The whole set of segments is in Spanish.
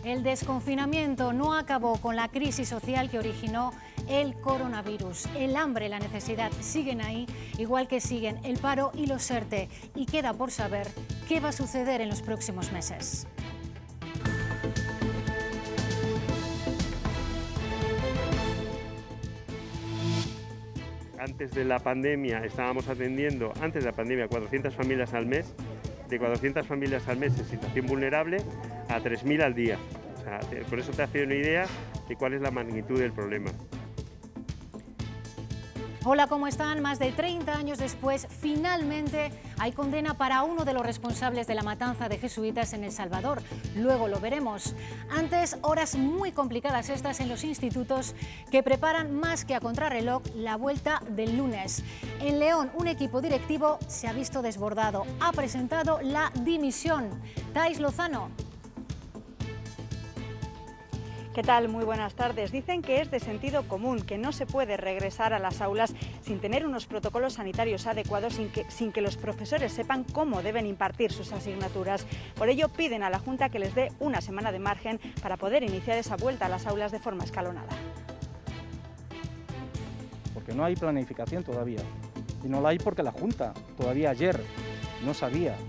El desconfinamiento no acabó con la crisis social que originó el coronavirus. El hambre y la necesidad siguen ahí, igual que siguen el paro y los ERTE. Y queda por saber qué va a suceder en los próximos meses. Antes de la pandemia estábamos atendiendo, 400 familias al mes. De 400 familias al mes en situación vulnerable a 3.000 al día. O sea, por eso te hace una idea de cuál es la magnitud del problema. Hola, ¿cómo están? Más de 30 años después, finalmente hay condena para uno de los responsables de la matanza de jesuitas en El Salvador. Luego lo veremos. Antes, horas muy complicadas estas en los institutos que preparan más que a contrarreloj la vuelta del lunes. En León, un equipo directivo se ha visto desbordado. Ha presentado la dimisión. Thais Lozano. ¿Qué tal? Muy buenas tardes. Dicen que es de sentido común que no se puede regresar a las aulas sin tener unos protocolos sanitarios adecuados, sin que los profesores sepan cómo deben impartir sus asignaturas. Por ello piden a la Junta que les dé una semana de margen para poder iniciar esa vuelta a las aulas de forma escalonada. Porque no hay planificación todavía. Y no la hay porque la Junta todavía ayer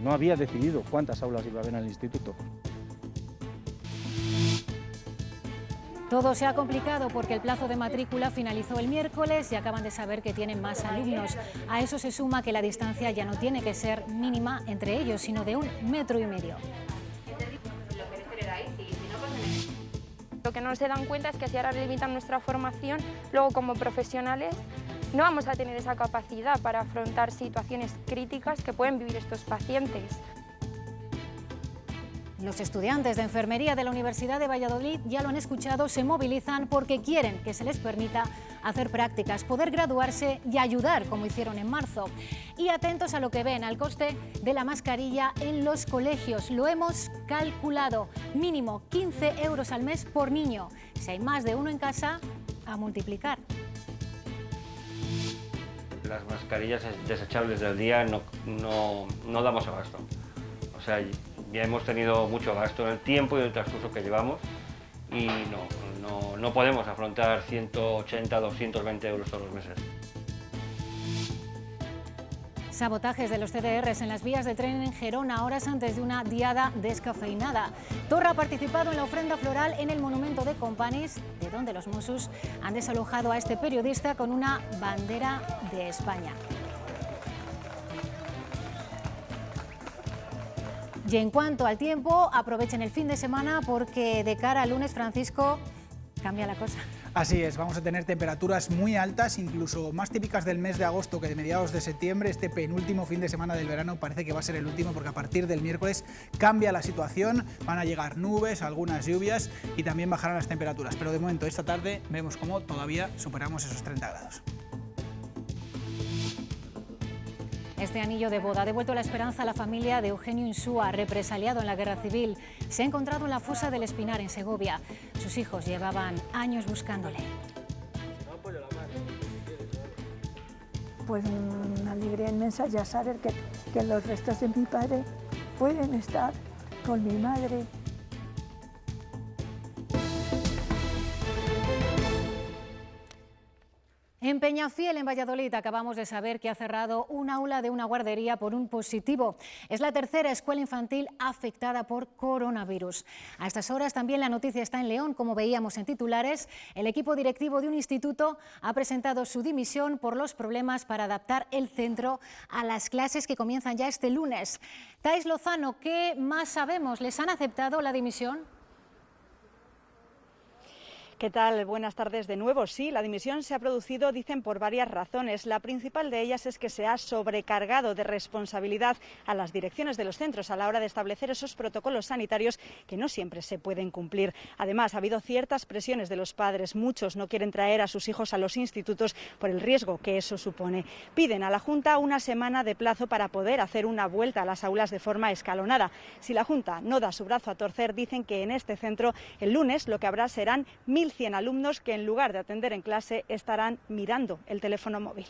no había decidido cuántas aulas iba a haber en el instituto. Todo se ha complicado porque el plazo de matrícula finalizó el miércoles y acaban de saber que tienen más alumnos. A eso se suma que la distancia ya no tiene que ser mínima entre ellos, sino de 1,5 metros. Lo que no se dan cuenta es que si ahora limitan nuestra formación, luego como profesionales no vamos a tener esa capacidad para afrontar situaciones críticas que pueden vivir estos pacientes. Los estudiantes de enfermería de la Universidad de Valladolid, ya lo han escuchado, se movilizan porque quieren que se les permita hacer prácticas, poder graduarse y ayudar como hicieron en marzo. Y atentos a lo que ven, al coste de la mascarilla en los colegios. Lo hemos calculado, mínimo 15 euros al mes por niño. Si hay más de uno en casa, a multiplicar. Las mascarillas desechables del día no damos abasto. O sea, ya hemos tenido mucho gasto en el tiempo y en el transcurso que llevamos y no podemos afrontar 180, 220 euros todos los meses. Sabotajes de los CDRs en las vías de tren en Gerona, horas antes de una diada descafeinada. Torra ha participado en la ofrenda floral en el monumento de Companys, de donde los Mossos han desalojado a este periodista con una bandera de España. Y en cuanto al tiempo, aprovechen el fin de semana porque de cara al lunes, Francisco, cambia la cosa. Así es, vamos a tener temperaturas muy altas, incluso más típicas del mes de agosto que de mediados de septiembre. Este penúltimo fin de semana del verano parece que va a ser el último porque a partir del miércoles cambia la situación, van a llegar nubes, algunas lluvias y también bajarán las temperaturas. Pero de momento, esta tarde vemos cómo todavía superamos esos 30 grados. Este anillo de boda ha devuelto la esperanza a la familia de Eugenio Insúa, represaliado en la Guerra Civil. Se ha encontrado en la fosa del Espinar, en Segovia. Sus hijos llevaban años buscándole. Pues una alegría inmensa ya saber que los restos de mi padre pueden estar con mi madre. En Peñafiel, en Valladolid, acabamos de saber que ha cerrado un aula de una guardería por un positivo. Es la tercera escuela infantil afectada por coronavirus. A estas horas también la noticia está en León, como veíamos en titulares. El equipo directivo de un instituto ha presentado su dimisión por los problemas para adaptar el centro a las clases que comienzan ya este lunes. Thais Lozano, ¿qué más sabemos? ¿Les han aceptado la dimisión? ¿Qué tal? Buenas tardes de nuevo. Sí, la dimisión se ha producido, dicen, por varias razones. La principal de ellas es que se ha sobrecargado de responsabilidad a las direcciones de los centros a la hora de establecer esos protocolos sanitarios que no siempre se pueden cumplir. Además, ha habido ciertas presiones de los padres. Muchos no quieren traer a sus hijos a los institutos por el riesgo que eso supone. Piden a la Junta una semana de plazo para poder hacer una vuelta a las aulas de forma escalonada. Si la Junta no da su brazo a torcer, dicen que en este centro el lunes lo que habrá serán 1.100 alumnos que en lugar de atender en clase estarán mirando el teléfono móvil.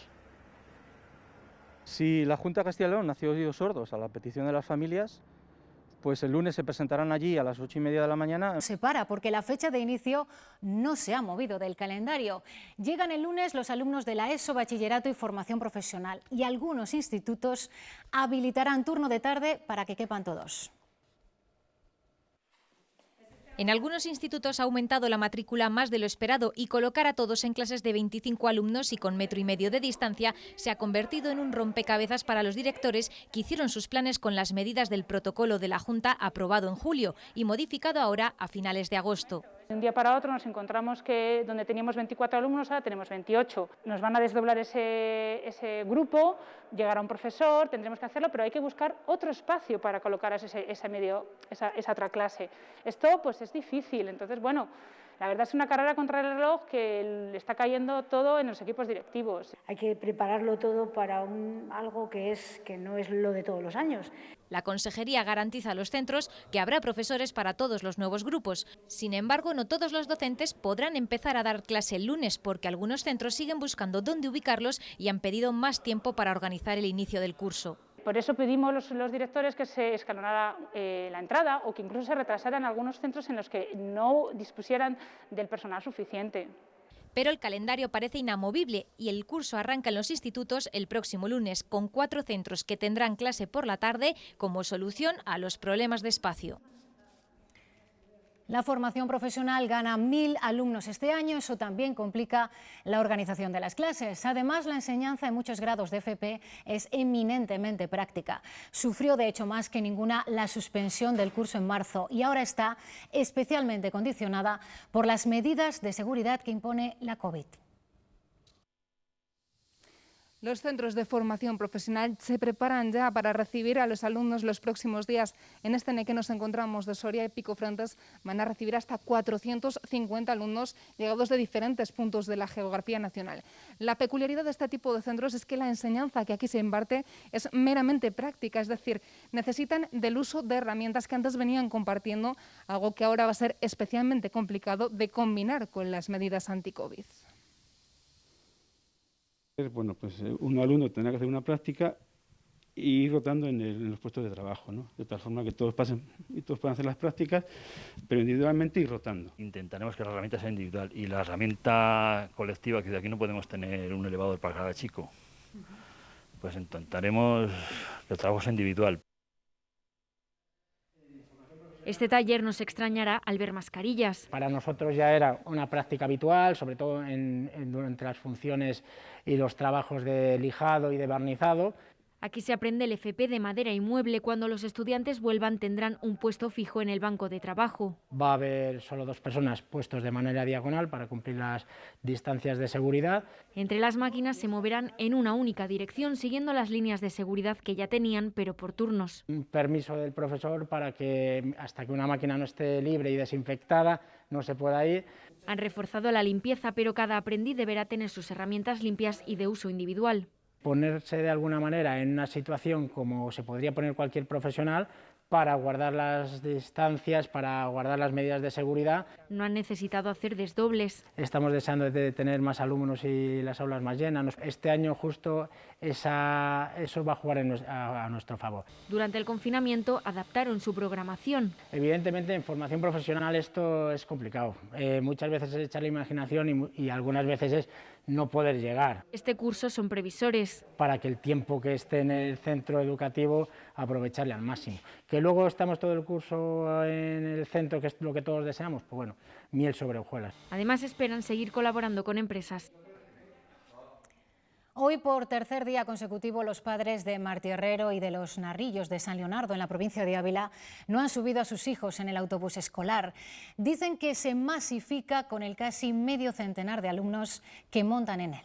Si la Junta de Castilla y León nació oídos sordos a la petición de las familias, pues el lunes se presentarán allí a las 8:30 de la mañana. Se para porque la fecha de inicio no se ha movido del calendario. Llegan el lunes los alumnos de la ESO, Bachillerato y Formación Profesional, y algunos institutos habilitarán turno de tarde para que quepan todos. En algunos institutos ha aumentado la matrícula más de lo esperado y colocar a todos en clases de 25 alumnos y con 1,5 metros de distancia se ha convertido en un rompecabezas para los directores que hicieron sus planes con las medidas del protocolo de la Junta aprobado en julio y modificado ahora a finales de agosto. De un día para otro nos encontramos que donde teníamos 24 alumnos ahora tenemos 28. Nos van a desdoblar ese grupo, llegará un profesor, tendremos que hacerlo, pero hay que buscar otro espacio para colocar esa otra clase. Esto pues es difícil, entonces bueno, la verdad es una carrera contra el reloj que le está cayendo todo en los equipos directivos. Hay que prepararlo todo para algo que no es lo de todos los años. La Consejería garantiza a los centros que habrá profesores para todos los nuevos grupos. Sin embargo, no todos los docentes podrán empezar a dar clase el lunes porque algunos centros siguen buscando dónde ubicarlos y han pedido más tiempo para organizar el inicio del curso. Por eso pedimos los directores que se escalonara la entrada o que incluso se retrasaran algunos centros en los que no dispusieran del personal suficiente. Pero el calendario parece inamovible y el curso arranca en los institutos el próximo lunes con 4 centros que tendrán clase por la tarde como solución a los problemas de espacio. La formación profesional gana 1.000 alumnos este año, eso también complica la organización de las clases. Además, la enseñanza en muchos grados de FP es eminentemente práctica. Sufrió, de hecho, más que ninguna la suspensión del curso en marzo y ahora está especialmente condicionada por las medidas de seguridad que impone la COVID. Los centros de formación profesional se preparan ya para recibir a los alumnos los próximos días. En este en el que nos encontramos de Soria y Picofrentes van a recibir hasta 450 alumnos llegados de diferentes puntos de la geografía nacional. La peculiaridad de este tipo de centros es que la enseñanza que aquí se imparte es meramente práctica, es decir, necesitan del uso de herramientas que antes venían compartiendo, algo que ahora va a ser especialmente complicado de combinar con las medidas anti-COVID. Bueno, pues un alumno tendrá que hacer una práctica y ir rotando en los puestos de trabajo, ¿no? De tal forma que todos pasen y todos puedan hacer las prácticas, pero individualmente ir rotando. Intentaremos que la herramienta sea individual y la herramienta colectiva, que de aquí no podemos tener un elevador para cada chico, pues intentaremos que el trabajo sea individual. Este taller nos extrañará al ver mascarillas. Para nosotros ya era una práctica habitual, sobre todo durante las funciones y los trabajos de lijado y de barnizado. Aquí se aprende el FP de madera y mueble. Cuando los estudiantes vuelvan tendrán un puesto fijo en el banco de trabajo. Va a haber solo 2 personas puestos de manera diagonal para cumplir las distancias de seguridad. Entre las máquinas se moverán en una única dirección, siguiendo las líneas de seguridad que ya tenían, pero por turnos. Un permiso del profesor para que hasta que una máquina no esté libre y desinfectada no se pueda ir. Han reforzado la limpieza, pero cada aprendiz deberá tener sus herramientas limpias y de uso individual. Ponerse de alguna manera en una situación como se podría poner cualquier profesional para guardar las distancias, para guardar las medidas de seguridad. No han necesitado hacer desdobles. Estamos deseando de tener más alumnos y las aulas más llenas. Este año justo eso va a jugar a nuestro favor. Durante el confinamiento adaptaron su programación. Evidentemente en formación profesional esto es complicado. Muchas veces es echar la imaginación y algunas veces es no poder llegar. Este curso son previsores. Para que el tiempo que esté en el centro educativo aprovecharle al máximo. Que luego estamos todo el curso en el centro, que es lo que todos deseamos, pues bueno, miel sobre hojuelas. Además esperan seguir colaborando con empresas. Hoy, por tercer día consecutivo, los padres de Martí Herrero y de los Narrillos de San Leonardo, en la provincia de Ávila, no han subido a sus hijos en el autobús escolar. Dicen que se masifica con el casi medio centenar de alumnos que montan en él.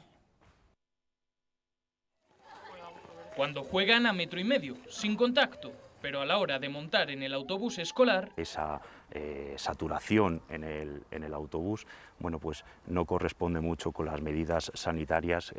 Cuando juegan a 1,5 metros, sin contacto, pero a la hora de montar en el autobús escolar... Esa saturación en el autobús, bueno, pues no corresponde mucho con las medidas sanitarias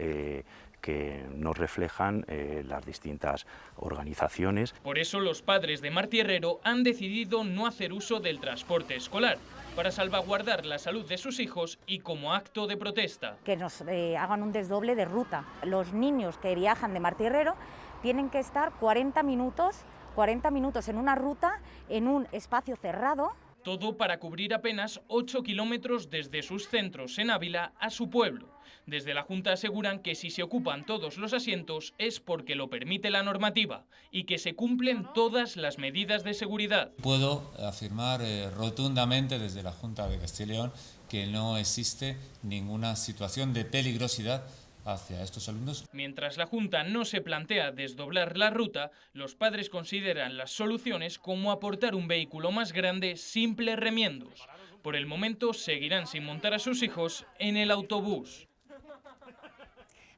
que nos reflejan las distintas organizaciones. Por eso los padres de Martí Herrero han decidido no hacer uso del transporte escolar, para salvaguardar la salud de sus hijos y como acto de protesta. Que nos hagan un desdoble de ruta. Los niños que viajan de Martí Herrero tienen que estar 40 minutos 40 minutos en una ruta, en un espacio cerrado. Todo para cubrir apenas 8 kilómetros desde sus centros en Ávila a su pueblo. Desde la Junta aseguran que si se ocupan todos los asientos es porque lo permite la normativa y que se cumplen todas las medidas de seguridad. Puedo afirmar rotundamente desde la Junta de Castilla y León que no existe ninguna situación de peligrosidad hacia estos alumnos. Mientras la Junta no se plantea desdoblar la ruta, los padres consideran las soluciones como aportar un vehículo más grande, simples remiendos. Por el momento seguirán sin montar a sus hijos en el autobús.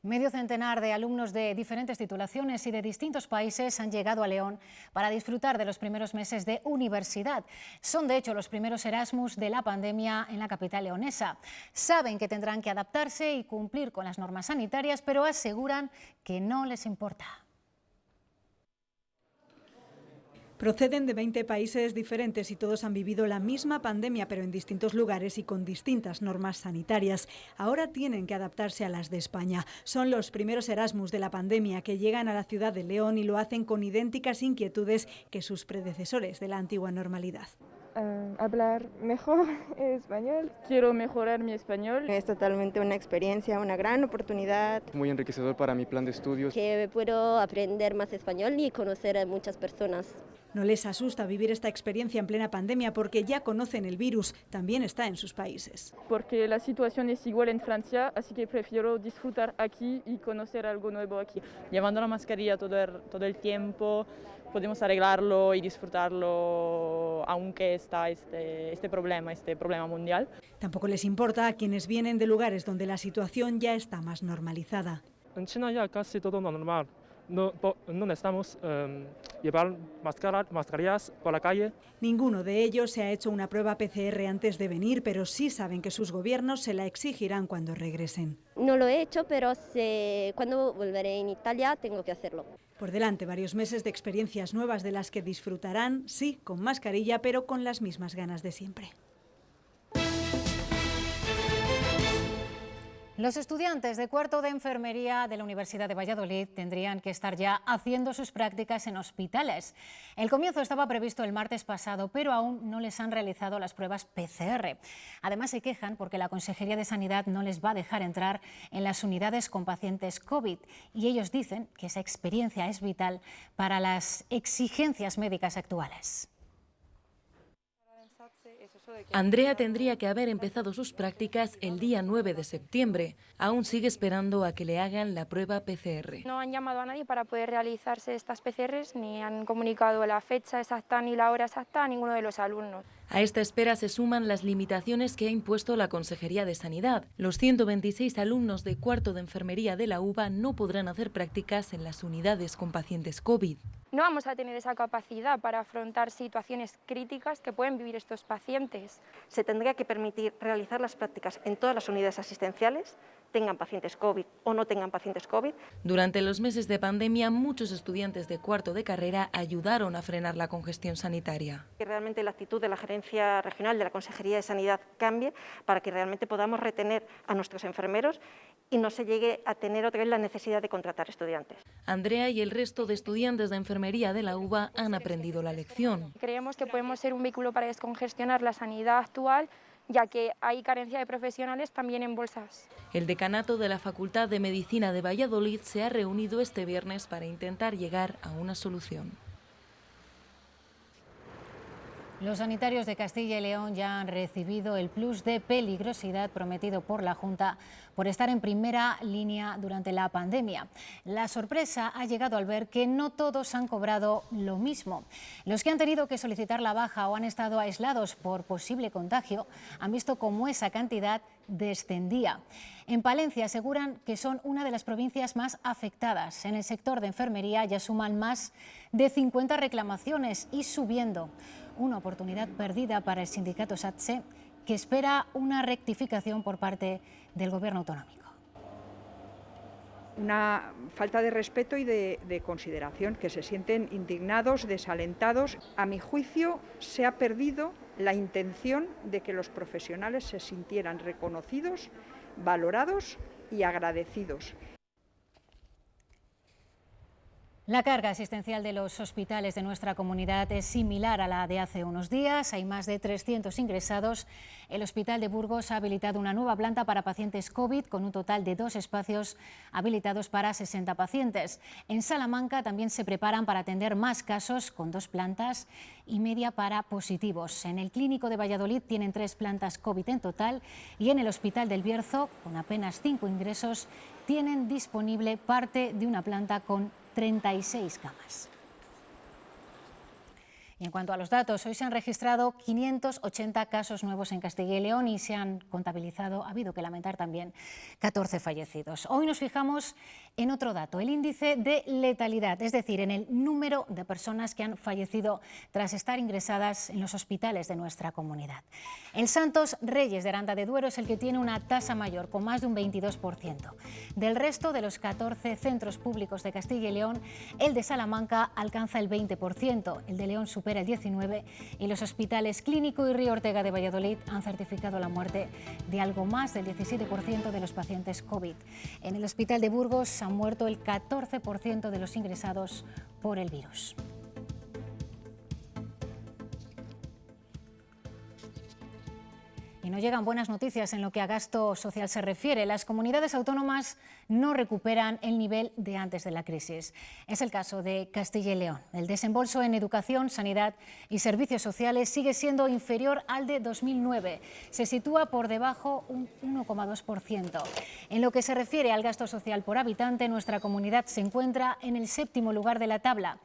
Medio centenar de alumnos de diferentes titulaciones y de distintos países han llegado a León para disfrutar de los primeros meses de universidad. Son, de hecho, los primeros Erasmus de la pandemia en la capital leonesa. Saben que tendrán que adaptarse y cumplir con las normas sanitarias, pero aseguran que no les importa. Proceden de 20 países diferentes y todos han vivido la misma pandemia, pero en distintos lugares y con distintas normas sanitarias. Ahora tienen que adaptarse a las de España. Son los primeros Erasmus de la pandemia que llegan a la ciudad de León y lo hacen con idénticas inquietudes que sus predecesores de la antigua normalidad. Hablar mejor español. Quiero mejorar mi español. Es totalmente una experiencia, una gran oportunidad. Muy enriquecedor para mi plan de estudios. Que puedo aprender más español y conocer a muchas personas. No les asusta vivir esta experiencia en plena pandemia porque ya conocen el virus, también está en sus países. Porque la situación es igual en Francia, así que prefiero disfrutar aquí y conocer algo nuevo aquí. Llevando la mascarilla todo el tiempo, podemos arreglarlo y disfrutarlo aunque está este problema mundial. Tampoco les importa a quienes vienen de lugares donde la situación ya está más normalizada. En China ya casi todo normal. No necesitamos llevar mascarillas por la calle. Ninguno de ellos se ha hecho una prueba PCR antes de venir, pero sí saben que sus gobiernos se la exigirán cuando regresen. No lo he hecho, pero cuando volveré en Italia tengo que hacerlo. Por delante varios meses de experiencias nuevas de las que disfrutarán, sí, con mascarilla, pero con las mismas ganas de siempre. Los estudiantes de cuarto de enfermería de la Universidad de Valladolid tendrían que estar ya haciendo sus prácticas en hospitales. El comienzo estaba previsto el martes pasado, pero aún no les han realizado las pruebas PCR. Además, se quejan porque la Consejería de Sanidad no les va a dejar entrar en las unidades con pacientes COVID y ellos dicen que esa experiencia es vital para las exigencias médicas actuales. Andrea tendría que haber empezado sus prácticas el día 9 de septiembre. Aún sigue esperando a que le hagan la prueba PCR. No han llamado a nadie para poder realizarse estas PCRs, ni han comunicado la fecha exacta ni la hora exacta a ninguno de los alumnos. A esta espera se suman las limitaciones que ha impuesto la Consejería de Sanidad. Los 126 alumnos de cuarto de enfermería de la UVA no podrán hacer prácticas en las unidades con pacientes COVID. No vamos a tener esa capacidad para afrontar situaciones críticas que pueden vivir estos pacientes. Se tendría que permitir realizar las prácticas en todas las unidades asistenciales, tengan pacientes COVID o no tengan pacientes COVID. Durante los meses de pandemia, muchos estudiantes de cuarto de carrera ayudaron a frenar la congestión sanitaria. Que realmente la actitud de la Gerencia Regional de la Consejería de Sanidad cambie para que realmente podamos retener a nuestros enfermeros y no se llegue a tener otra vez la necesidad de contratar estudiantes. Andrea y el resto de estudiantes de enfermería de la UVA han aprendido la lección. Creemos que podemos ser un vehículo para descongestionar la sanidad actual, ya que hay carencia de profesionales también en bolsas. El decanato de la Facultad de Medicina de Valladolid se ha reunido este viernes para intentar llegar a una solución. Los sanitarios de Castilla y León ya han recibido el plus de peligrosidad prometido por la Junta por estar en primera línea durante la pandemia. La sorpresa ha llegado al ver que no todos han cobrado lo mismo. Los que han tenido que solicitar la baja o han estado aislados por posible contagio han visto cómo esa cantidad descendía. En Palencia aseguran que son una de las provincias más afectadas. En el sector de enfermería ya suman más de 50 reclamaciones y subiendo. Una oportunidad perdida para el sindicato SATSE, que espera una rectificación por parte del Gobierno autonómico. Una falta de respeto y de consideración, que se sienten indignados, desalentados. A mi juicio, se ha perdido la intención de que los profesionales se sintieran reconocidos, valorados y agradecidos. La carga asistencial de los hospitales de nuestra comunidad es similar a la de hace unos días. Hay más de 300 ingresados. El Hospital de Burgos ha habilitado una nueva planta para pacientes COVID con un total de 2 espacios habilitados para 60 pacientes. En Salamanca también se preparan para atender más casos con 2 plantas y media para positivos. En el Clínico de Valladolid tienen 3 plantas COVID en total y en el Hospital del Bierzo, con apenas 5 ingresos, tienen disponible parte de una planta con 36 camas. Y en cuanto a los datos, hoy se han registrado 580 casos nuevos en Castilla y León y se han contabilizado, ha habido que lamentar también, 14 fallecidos. Hoy nos fijamos en otro dato, el índice de letalidad, es decir, en el número de personas que han fallecido tras estar ingresadas en los hospitales de nuestra comunidad. El Santos Reyes de Aranda de Duero es el que tiene una tasa mayor, con más de un 22%. Del resto de los 14 centros públicos de Castilla y León, el de Salamanca alcanza el 20%, el de León supera el 19% y los hospitales Clínico y Río Ortega de Valladolid han certificado la muerte de algo más del 17% de los pacientes COVID. En el Hospital de Burgos han muerto el 14% de los ingresados por el virus. Y no llegan buenas noticias en lo que a gasto social se refiere. Las comunidades autónomas no recuperan el nivel de antes de la crisis. Es el caso de Castilla y León. El desembolso en educación, sanidad y servicios sociales sigue siendo inferior al de 2009. Se sitúa por debajo un 1,2%. En lo que se refiere al gasto social por habitante, nuestra comunidad se encuentra en el 7º lugar de la tabla.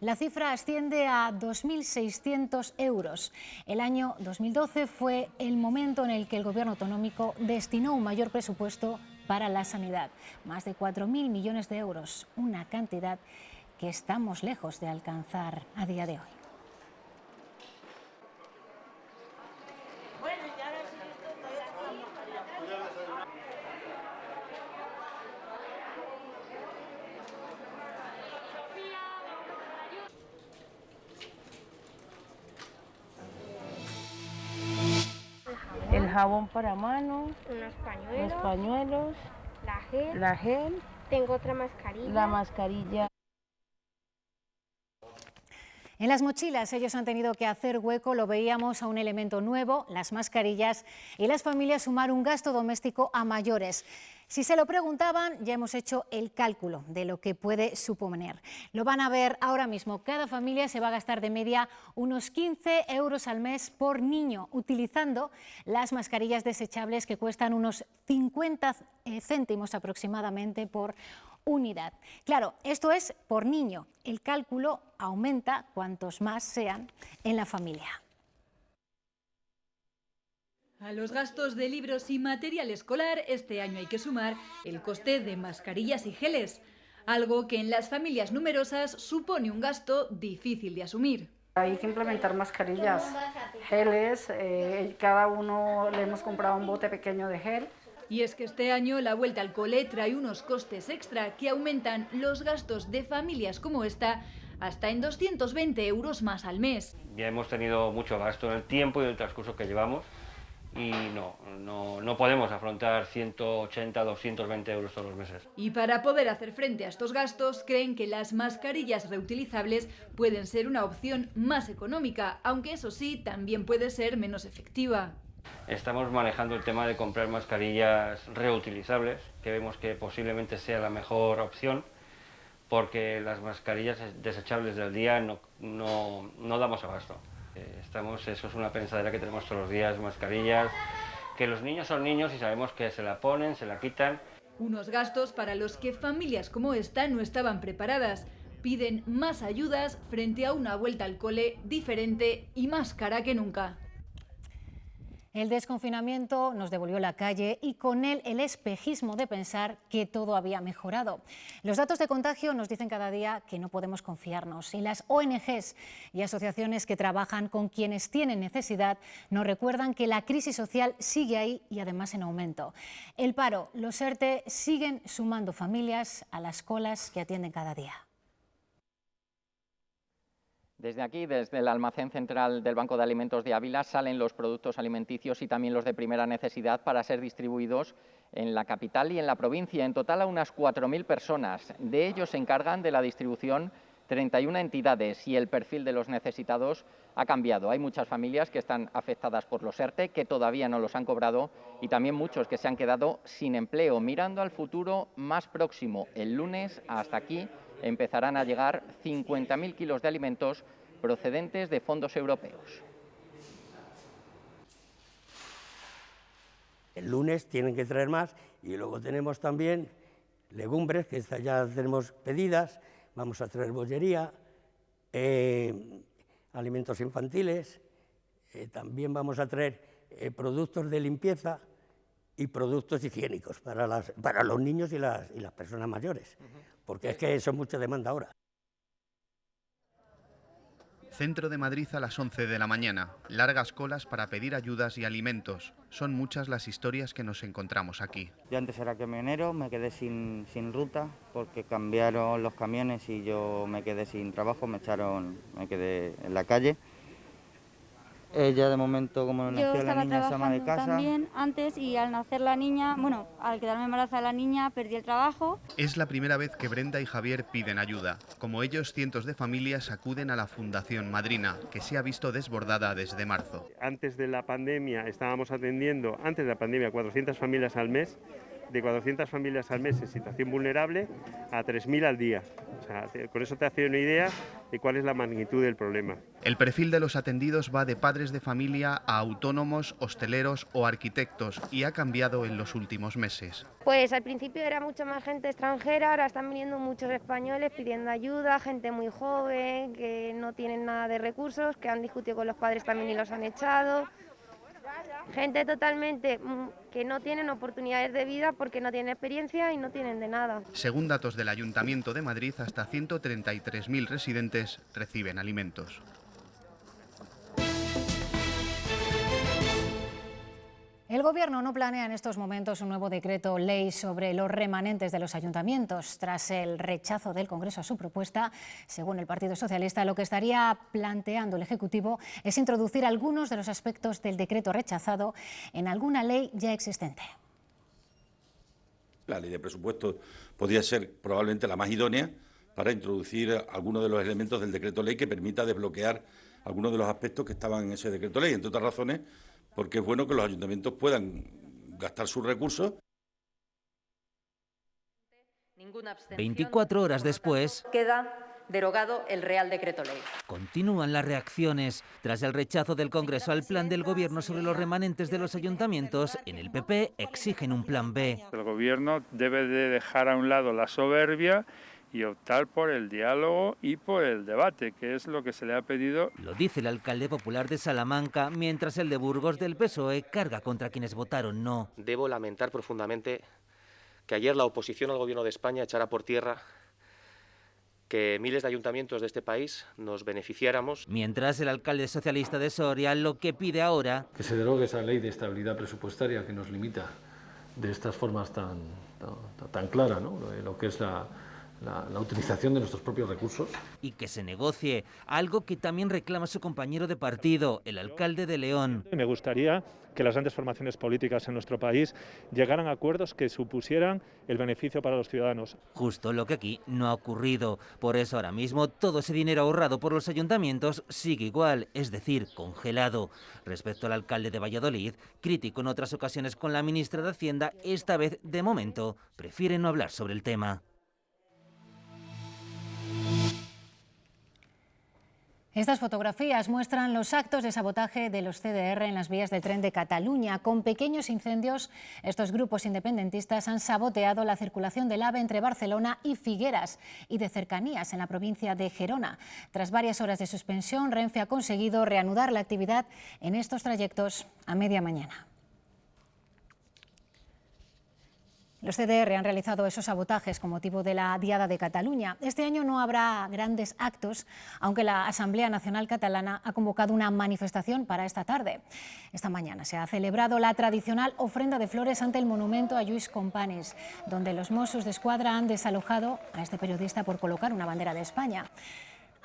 La cifra asciende a 2.600 euros. El año 2012 fue el momento en el que el Gobierno autonómico destinó un mayor presupuesto para la sanidad, más de 4.000 millones de euros, una cantidad que estamos lejos de alcanzar a día de hoy. El jabón para manos, unos los pañuelos, la gel, tengo otra mascarilla. la mascarilla. En las mochilas ellos han tenido que hacer hueco, lo veíamos, a un elemento nuevo, las mascarillas, y las familias sumar un gasto doméstico a mayores. Si se lo preguntaban, ya hemos hecho el cálculo de lo que puede suponer. Lo van a ver ahora mismo. Cada familia se va a gastar de media unos 15 euros al mes por niño, utilizando las mascarillas desechables que cuestan unos 50 céntimos aproximadamente por unidad. Claro, esto es por niño. El cálculo aumenta cuantos más sean en la familia. A los gastos de libros y material escolar, este año hay que sumar el coste de mascarillas y geles, algo que en las familias numerosas supone un gasto difícil de asumir. Hay que implementar mascarillas, geles, cada uno le hemos comprado un bote pequeño de gel. Y es que este año la vuelta al cole trae unos costes extra que aumentan los gastos de familias como esta hasta en 220 euros más al mes. Ya hemos tenido mucho gasto en el tiempo y en el transcurso que llevamos. Y no podemos afrontar 180, 220 euros todos los meses. Y para poder hacer frente a estos gastos, creen que las mascarillas reutilizables pueden ser una opción más económica, aunque eso sí, también puede ser menos efectiva. Estamos manejando el tema de comprar mascarillas reutilizables, que vemos que posiblemente sea la mejor opción, porque las mascarillas desechables del día no damos abasto. Eso es una pensadera que tenemos todos los días, mascarillas, que los niños son niños y sabemos que se la ponen, se la quitan. Unos gastos para los que familias como esta no estaban preparadas. Piden más ayudas frente a una vuelta al cole diferente y más cara que nunca. El desconfinamiento nos devolvió la calle y con él el espejismo de pensar que todo había mejorado. Los datos de contagio nos dicen cada día que no podemos confiarnos y las ONGs y asociaciones que trabajan con quienes tienen necesidad nos recuerdan que la crisis social sigue ahí y además en aumento. El paro, los ERTE siguen sumando familias a las colas que atienden cada día. Desde aquí, desde el almacén central del Banco de Alimentos de Ávila, salen los productos alimenticios y también los de primera necesidad para ser distribuidos en la capital y en la provincia. En total a unas 4.000 personas. De ellos se encargan de la distribución 31 entidades y el perfil de los necesitados ha cambiado. Hay muchas familias que están afectadas por los ERTE, que todavía no los han cobrado, y también muchos que se han quedado sin empleo. Mirando al futuro más próximo, el lunes hasta aquí empezarán a llegar 50.000 kilos de alimentos procedentes de fondos europeos. El lunes tienen que traer más y luego tenemos también legumbres, que ya tenemos pedidas, vamos a traer bollería, alimentos infantiles, también vamos a traer productos de limpieza y productos higiénicos para los niños y las personas mayores, porque es que eso es mucha demanda ahora. Centro de Madrid a las 11 de la mañana. Largas colas para pedir ayudas y alimentos. Son muchas las historias que nos encontramos aquí. Yo antes era camionero, me quedé sin ruta porque cambiaron los camiones y yo me quedé sin trabajo, me quedé en la calle. Ella de momento, como nació la niña, se ama de casa. También antes, y al nacer la niña, bueno, al quedarme embarazada la niña, perdí el trabajo. Es la primera vez que Brenda y Javier piden ayuda. Como ellos, cientos de familias acuden a la Fundación Madrina, que se ha visto desbordada desde marzo. Antes de la pandemia estábamos atendiendo, 400 familias al mes. De 400 familias al mes en situación vulnerable a 3.000 al día. O sea, con eso te hace una idea de cuál es la magnitud del problema. El perfil de los atendidos va de padres de familia a autónomos, hosteleros o arquitectos y ha cambiado en los últimos meses. Pues al principio era mucha más gente extranjera, ahora están viniendo muchos españoles pidiendo ayuda, gente muy joven, que no tienen nada de recursos, que han discutido con los padres también y los han echado. Gente totalmente que no tienen oportunidades de vida porque no tienen experiencia y no tienen de nada. Según datos del Ayuntamiento de Madrid, hasta 133.000 residentes reciben alimentos. El Gobierno no planea en estos momentos un nuevo decreto ley sobre los remanentes de los ayuntamientos. Tras el rechazo del Congreso a su propuesta, según el Partido Socialista, lo que estaría planteando el Ejecutivo es introducir algunos de los aspectos del decreto rechazado en alguna ley ya existente. La ley de presupuestos podría ser probablemente la más idónea para introducir algunos de los elementos del decreto ley que permita desbloquear algunos de los aspectos que estaban en ese decreto ley, entre otras razones, porque es bueno que los ayuntamientos puedan gastar sus recursos. 24 horas después, queda derogado el Real Decreto Ley. Continúan las reacciones. Tras el rechazo del Congreso al plan del Gobierno sobre los remanentes de los ayuntamientos, en el PP exigen un plan B. El Gobierno debe de dejar a un lado la soberbia y optar por el diálogo y por el debate, que es lo que se le ha pedido. Lo dice el alcalde popular de Salamanca, mientras el de Burgos del PSOE carga contra quienes votaron no. Debo lamentar profundamente que ayer la oposición al Gobierno de España echara por tierra que miles de ayuntamientos de este país nos beneficiáramos. Mientras el alcalde socialista de Soria lo que pide ahora... que se derogue esa ley de estabilidad presupuestaria que nos limita de estas formas tan claras, ¿no? Lo que es la utilización de nuestros propios recursos. Y que se negocie, algo que también reclama su compañero de partido, el alcalde de León. Me gustaría que las grandes formaciones políticas en nuestro país llegaran a acuerdos que supusieran el beneficio para los ciudadanos. Justo lo que aquí no ha ocurrido. Por eso ahora mismo todo ese dinero ahorrado por los ayuntamientos sigue igual, es decir, congelado. Respecto al alcalde de Valladolid, crítico en otras ocasiones con la ministra de Hacienda, esta vez, de momento, prefiere no hablar sobre el tema. Estas fotografías muestran los actos de sabotaje de los CDR en las vías del tren de Cataluña. Con pequeños incendios, estos grupos independentistas han saboteado la circulación del AVE entre Barcelona y Figueras y de cercanías en la provincia de Gerona. Tras varias horas de suspensión, Renfe ha conseguido reanudar la actividad en estos trayectos a media mañana. Los CDR han realizado esos sabotajes con motivo de la Diada de Cataluña. Este año no habrá grandes actos, aunque la Asamblea Nacional Catalana ha convocado una manifestación para esta tarde. Esta mañana se ha celebrado la tradicional ofrenda de flores ante el monumento a Lluís Companys, donde los Mossos d'Esquadra han desalojado a este periodista por colocar una bandera de España.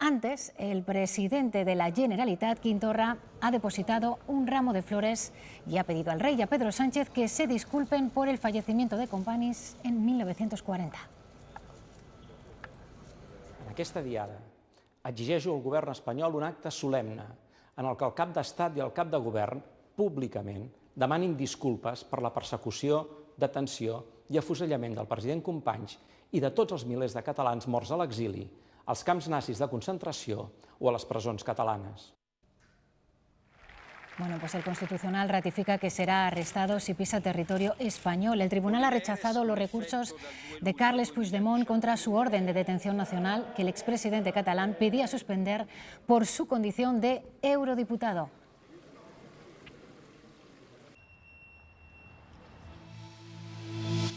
Antes, el presidente de la Generalitat, Quim Torra, ha depositado un ramo de flores y ha pedido al rey y a Pedro Sánchez que se disculpen por el fallecimiento de Companys en 1940. En aquesta diada exigeixo al govern espanyol un acte solemne en el que el cap d'Estat i el cap de govern públicament demanin disculpes per la persecució, detenció i afusellament del president Companys i de tots els milers de catalans morts a l'exili, als camps nazis de concentració o a les presons catalanes. Bueno, pues el Constitucional ratifica que será arrestado si pisa territorio español. El tribunal ha rechazado los recursos de Carles Puigdemont contra su orden de detención nacional que el expresidente catalán pedía suspender por su condición de eurodiputado.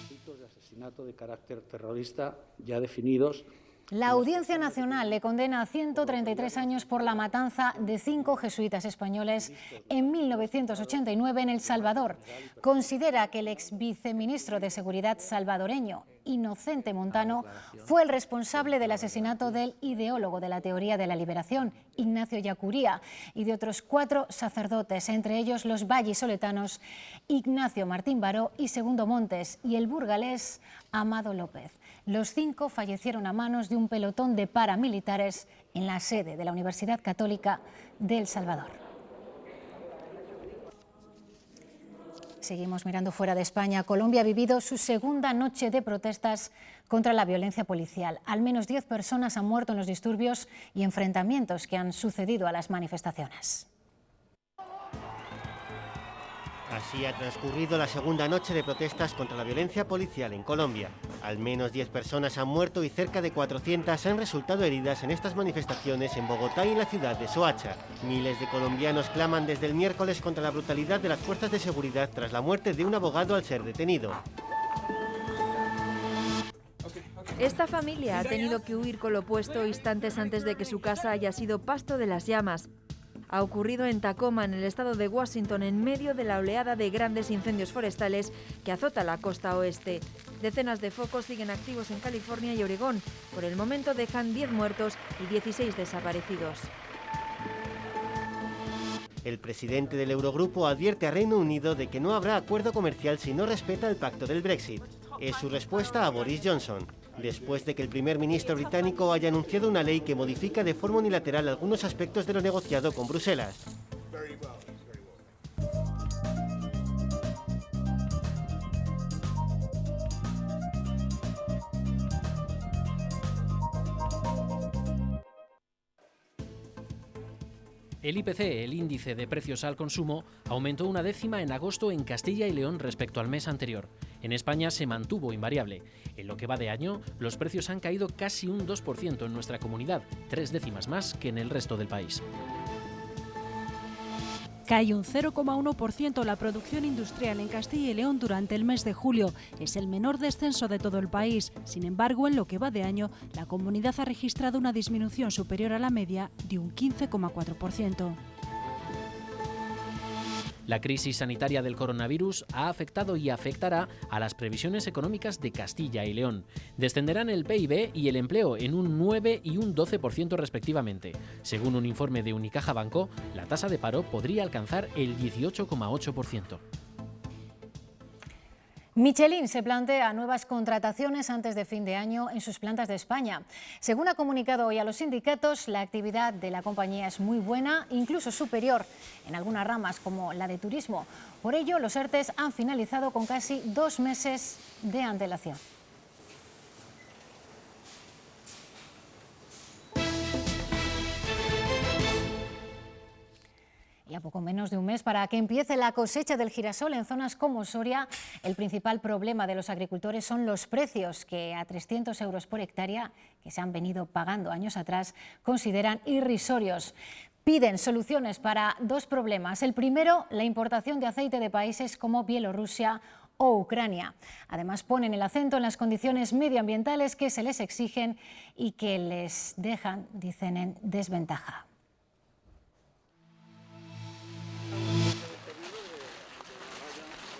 Delitos de asesinato de carácter terrorista ya definidos. La Audiencia Nacional le condena a 133 años por la matanza de 5 jesuitas españoles en 1989 en El Salvador. Considera que el ex viceministro de Seguridad salvadoreño, Inocente Montano, fue el responsable del asesinato del ideólogo de la teoría de la liberación, Ignacio Ellacuría, y de otros 4 sacerdotes, entre ellos los vallisoletanos Ignacio Martín Baró y Segundo Montes, y el burgalés Amado López. Los 5 fallecieron a manos de un pelotón de paramilitares en la sede de la Universidad Católica de El Salvador. Seguimos mirando fuera de España. Colombia ha vivido su segunda noche de protestas contra la violencia policial. Al menos 10 personas han muerto en los disturbios y enfrentamientos que han sucedido a las manifestaciones. Así ha transcurrido la segunda noche de protestas contra la violencia policial en Colombia. Al menos 10 personas han muerto y cerca de 400 han resultado heridas en estas manifestaciones en Bogotá y en la ciudad de Soacha. Miles de colombianos claman desde el miércoles contra la brutalidad de las fuerzas de seguridad tras la muerte de un abogado al ser detenido. Esta familia ha tenido que huir con lo opuesto instantes antes de que su casa haya sido pasto de las llamas. Ha ocurrido en Tacoma, en el estado de Washington, en medio de la oleada de grandes incendios forestales que azota la costa oeste. Decenas de focos siguen activos en California y Oregón. Por el momento dejan 10 muertos y 16 desaparecidos. El presidente del Eurogrupo advierte a Reino Unido de que no habrá acuerdo comercial si no respeta el pacto del Brexit. Es su respuesta a Boris Johnson, después de que el primer ministro británico haya anunciado una ley que modifica de forma unilateral algunos aspectos de lo negociado con Bruselas. El IPC, el índice de precios al consumo, aumentó 1/10 en agosto en Castilla y León respecto al mes anterior. En España se mantuvo invariable. En lo que va de año, los precios han caído casi un 2% en nuestra comunidad, 3 décimas más que en el resto del país. Cae un 0,1% la producción industrial en Castilla y León durante el mes de julio. Es el menor descenso de todo el país. Sin embargo, en lo que va de año, la comunidad ha registrado una disminución superior a la media de un 15,4%. La crisis sanitaria del coronavirus ha afectado y afectará a las previsiones económicas de Castilla y León. Descenderán el PIB y el empleo en un 9 y un 12% respectivamente. Según un informe de Unicaja Banco, la tasa de paro podría alcanzar el 18,8%. Michelin se plantea nuevas contrataciones antes de fin de año en sus plantas de España. Según ha comunicado hoy a los sindicatos, la actividad de la compañía es muy buena, incluso superior en algunas ramas como la de turismo. Por ello, los ERTEs han finalizado con casi 2 meses de antelación. Y a poco menos de un mes para que empiece la cosecha del girasol en zonas como Soria, el principal problema de los agricultores son los precios que a 300 euros por hectárea, que se han venido pagando años atrás, consideran irrisorios. Piden soluciones para 2 problemas. El primero, la importación de aceite de países como Bielorrusia o Ucrania. Además, ponen el acento en las condiciones medioambientales que se les exigen y que les dejan, dicen, en desventaja.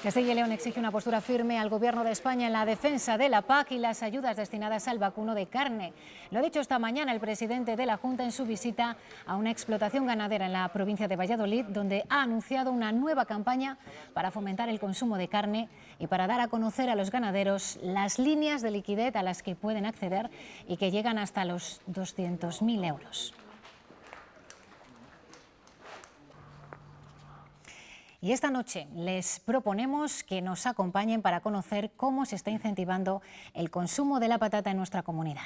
Castilla y León exige una postura firme al Gobierno de España en la defensa de la PAC y las ayudas destinadas al vacuno de carne. Lo ha dicho esta mañana el presidente de la Junta en su visita a una explotación ganadera en la provincia de Valladolid, donde ha anunciado una nueva campaña para fomentar el consumo de carne y para dar a conocer a los ganaderos las líneas de liquidez a las que pueden acceder y que llegan hasta los 200.000 euros. Y esta noche les proponemos que nos acompañen para conocer cómo se está incentivando el consumo de la patata en nuestra comunidad.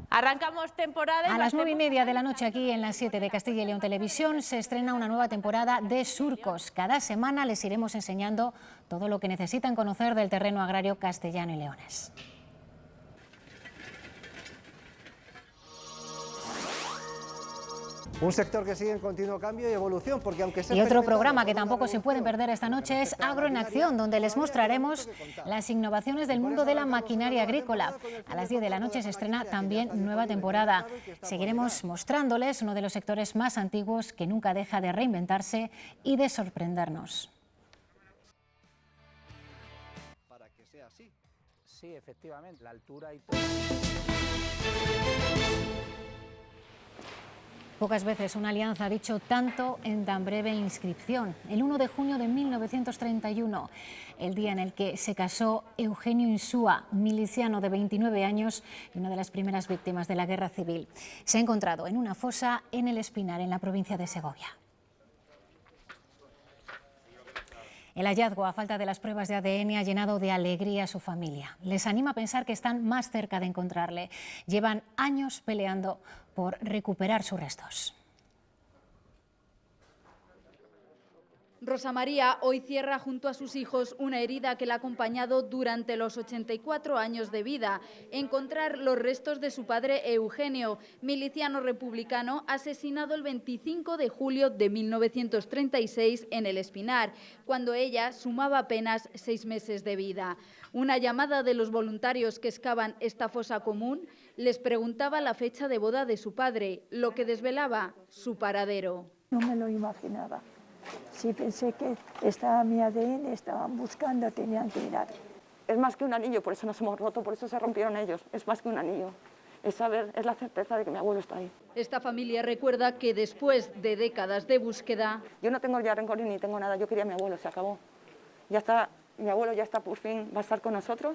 Arrancamos temporada. A las 9:30 de la noche, aquí en las 7 de Castilla y León Televisión, se estrena una nueva temporada de Surcos. Cada semana les iremos enseñando todo lo que necesitan conocer del terreno agrario castellano y leonés. Un sector que sigue en continuo cambio y evolución, porque aunque Y otro programa que tampoco se pueden perder esta noche es Agro en Acción, donde les mostraremos las innovaciones del mundo de la maquinaria agrícola. A las 10 de la noche se estrena también nueva temporada. Seguiremos mostrándoles uno de los sectores más antiguos que nunca deja de reinventarse y de sorprendernos. Para que sea así. Sí, efectivamente, la altura y todo. Pocas veces una alianza ha dicho tanto en tan breve inscripción. El 1 de junio de 1931, el día en el que se casó Eugenio Insúa, miliciano de 29 años y una de las primeras víctimas de la Guerra Civil. Se ha encontrado en una fosa en el Espinar, en la provincia de Segovia. El hallazgo, a falta de las pruebas de ADN, ha llenado de alegría a su familia. Les anima a pensar que están más cerca de encontrarle. Llevan años peleando por recuperar sus restos. Rosa María hoy cierra junto a sus hijos una herida que la ha acompañado durante los 84 años de vida. Encontrar los restos de su padre Eugenio, miliciano republicano, asesinado el 25 de julio de 1936 en el Espinar, cuando ella sumaba apenas 6 meses de vida. Una llamada de los voluntarios que excavan esta fosa común les preguntaba la fecha de boda de su padre, lo que desvelaba su paradero. No me lo imaginaba. Sí, pensé que estaba mi ADN, estaban buscando, tenían que mirar. Es más que un anillo, por eso nos hemos roto, por eso se rompieron ellos. Es más que un anillo. Es saber, es la certeza de que mi abuelo está ahí. Esta familia recuerda que después de décadas de búsqueda... Yo no tengo ya rencor ni tengo nada, yo quería a mi abuelo, se acabó. Ya está, mi abuelo ya está, por fin, va a estar con nosotros.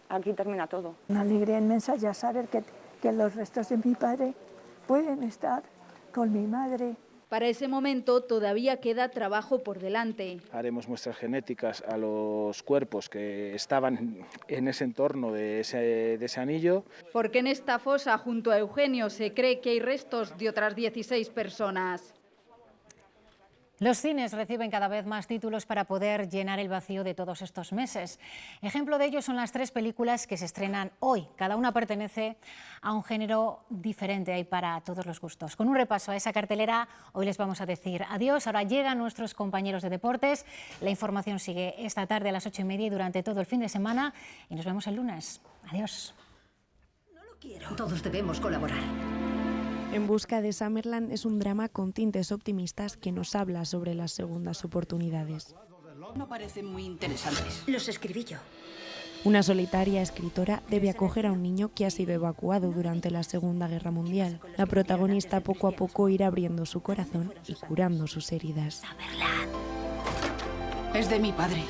Aquí termina todo. Una alegría inmensa ya saber que los restos de mi padre pueden estar con mi madre. Para ese momento todavía queda trabajo por delante. Haremos muestras genéticas a los cuerpos que estaban en ese entorno de ese anillo. Porque en esta fosa junto a Eugenio se cree que hay restos de otras 16 personas. Los cines reciben cada vez más títulos para poder llenar el vacío de todos estos meses. Ejemplo de ello son las 3 películas que se estrenan hoy. Cada una pertenece a un género diferente, hay para todos los gustos. Con un repaso a esa cartelera, hoy les vamos a decir adiós. Ahora llegan nuestros compañeros de deportes. La información sigue esta tarde a las 8:30 y durante todo el fin de semana. Y nos vemos el lunes. Adiós. No lo quiero. Todos debemos colaborar. En busca de Summerland es un drama con tintes optimistas que nos habla sobre las segundas oportunidades. No parecen muy interesantes. Los escribí yo. Una solitaria escritora debe acoger a un niño que ha sido evacuado durante la Segunda Guerra Mundial. La protagonista poco a poco irá abriendo su corazón y curando sus heridas. Summerland. Es de mi padre.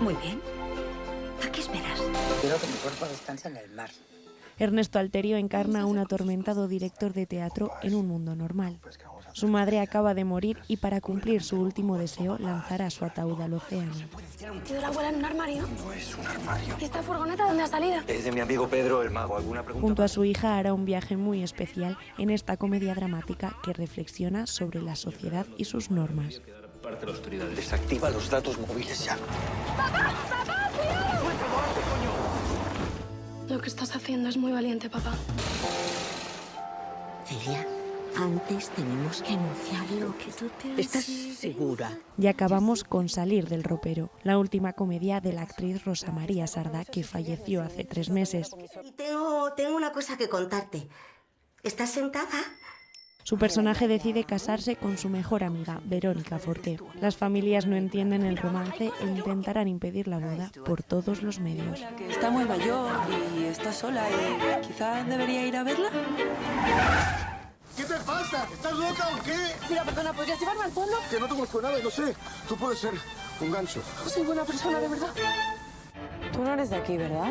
Muy bien. ¿A qué esperas? Quiero que mi cuerpo descanse en el mar. Ernesto Alterio encarna a un atormentado director de teatro en un mundo normal. Su madre acaba de morir y para cumplir su último deseo lanzará su ataúd al océano. ¿Tiene la abuela en un armario? No es un armario. ¿Y esta furgoneta dónde ha salido? Es de mi amigo Pedro el Mago. ¿Alguna pregunta? Junto a su hija hará un viaje muy especial en esta comedia dramática que reflexiona sobre la sociedad y sus normas. Parte la autoridad. Desactiva los datos móviles ya. ¡Papá! ¡Papá! ¡Cuidado! Lo que estás haciendo es muy valiente, papá. Celia, antes tenemos que anunciarlo. ¿Estás segura? Y acabamos con Salir del ropero, la última comedia de la actriz Rosa María Sardá, que falleció hace 3 meses. Y tengo una cosa que contarte. ¿Estás sentada? Su personaje decide casarse con su mejor amiga, Verónica Forqué. Las familias no entienden el romance e intentarán impedir la boda por todos los medios. Está muy mayor y está sola y quizás debería ir a verla. ¿Qué te pasa? ¿Estás loca o qué? Mira, perdona, ¿podrías llevarme al fondo? Que no te conozco nada y no sé. Tú puedes ser un gancho. Soy buena persona, de verdad. Tú no eres de aquí, ¿verdad?